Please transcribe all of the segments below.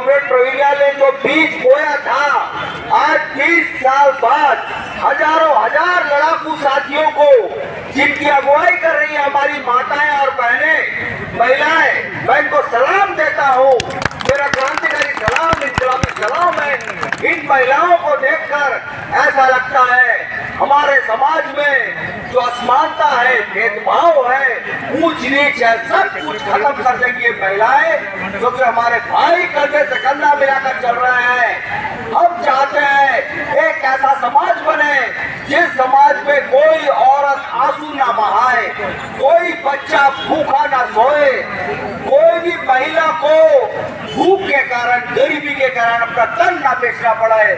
Comrade प्रवीणा ने जो बीज बोया था, आज 30 साल बाद हजारों हजार लड़ाकू साथियों को, जिनकी अगुवाई कर रही है हमारी माताएं और बहनें, महिलाएं, मैं इनको सलाम देता हूँ। मेरा क्रांतिकारी सलाम, इस्लामी सलाम है। इन महिलाओं को देखकर ऐसा लगता है हमारे समाज में जो असमानता है, भेदभाव है, ऊंच नीच है, सब कुछ खत्म कर देंगी ये महिलाएं, जो कि हमारे भाई कंधे से कंधा मिलाकर चल रहे हैं। हम चाहते हैं एक ऐसा समाज बने जिस समाज में कोई औरत आंसू ना बहाए, कोई बच्चा भूखा ना सोए, कोई भी महिला को भूख के कारण, गरीबी के कारण अपना तन ना बेचना पड़े,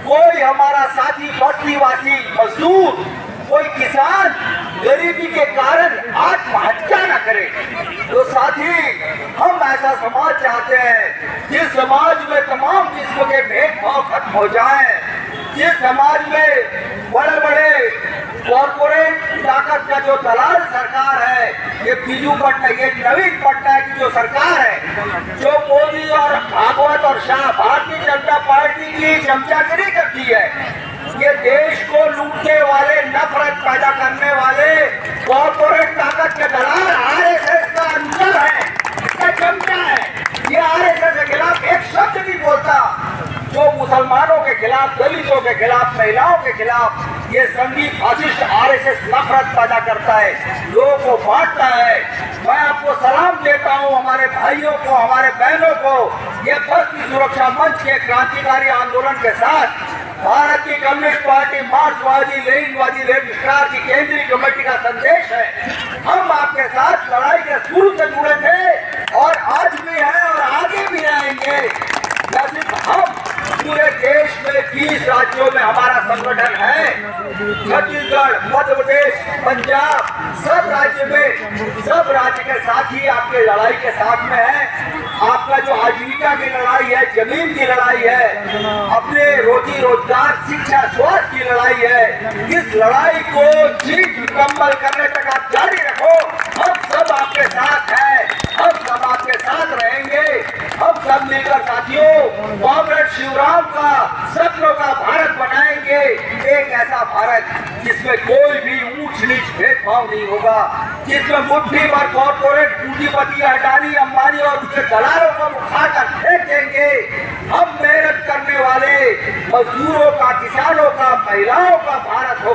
कोई हमारा साथी बस्तीवासी मजदूर, कोई किसान गरीबी के कारण आत्महत्या न करे। तो साथी, हम ऐसा समाज चाहते हैं जिस समाज में तमाम किस्म के भेदभाव खत्म हो जाए, जिस समाज में बड़े बड़े कॉर्पोरेट ताकत का जो दलाल सरकार है, ये बीजू पटनायक, ये नवीन पटनायक की जो सरकार है, जो मोदी और भागवत और शाह भारतीय जनता पार्टी की चमचागिरी करती है, ये देश को लूटने वाले, नफरत पैदा करने वाले कॉर्पोरेट ताकत के दलाल आरएसएस का अंदर है, इसका चमचा है। ये आरएसएस के खिलाफ एक शब्द नहीं बोलता। जो मुसलमानों के खिलाफ, दलितों के खिलाफ, महिलाओं के खिलाफ ये संघी फासिस्ट आरएसएस नफरत पैदा करता है, लोगों को बांटता है। मैं आपको सलाम देता हूं, हमारे भाइयों को, हमारे बहनों को। ये बस्ती सुरक्षा मंच के क्रांतिकारी आंदोलन के साथ भारतीय कम्युनिस्ट पार्टी, मार्क्सवादी, लेनिनवादी, रेड स्टार की केंद्रीय कमेटी का संदेश है। हम आपके साथ लड़ाई के शुरू से जुड़े थे और आज भी हैं और आगे भी रहेंगे। न सिर्फ हम, पूरे देश में 20 राज्यों में हमारा संगठन है। छत्तीसगढ़, मध्य प्रदेश, पंजाब, सब राज्य में, सब राज्य के साथी आपके लड़ाई के साथ में है। आपका जो आजीविका की लड़ाई है, जमीन की लड़ाई है, अपने रोजी रोजगार, शिक्षा, स्वास्थ्य की लड़ाई है, इस लड़ाई को जीत मुकम्मल करने तक आप जारी रखो। हम सब आपके साथ हैं, हम सब आपके साथ रहेंगे। हम सब मिलकर साथियों कॉमरेड शिवराम का, सपनों का भारत बनाएंगे। एक ऐसा भारत जिसमें कोई भी ऊंच नीच भेदभाव नहीं होगा, जिसमें मुट्ठी भर कॉर्पोरेट पूंजीपति अडानी, अंबानी और उसके दलालों को उठाकर फेंक देंगे। हम मेहनत करने वाले मजदूरों का, किसानों का, महिलाओं का भारत होगा।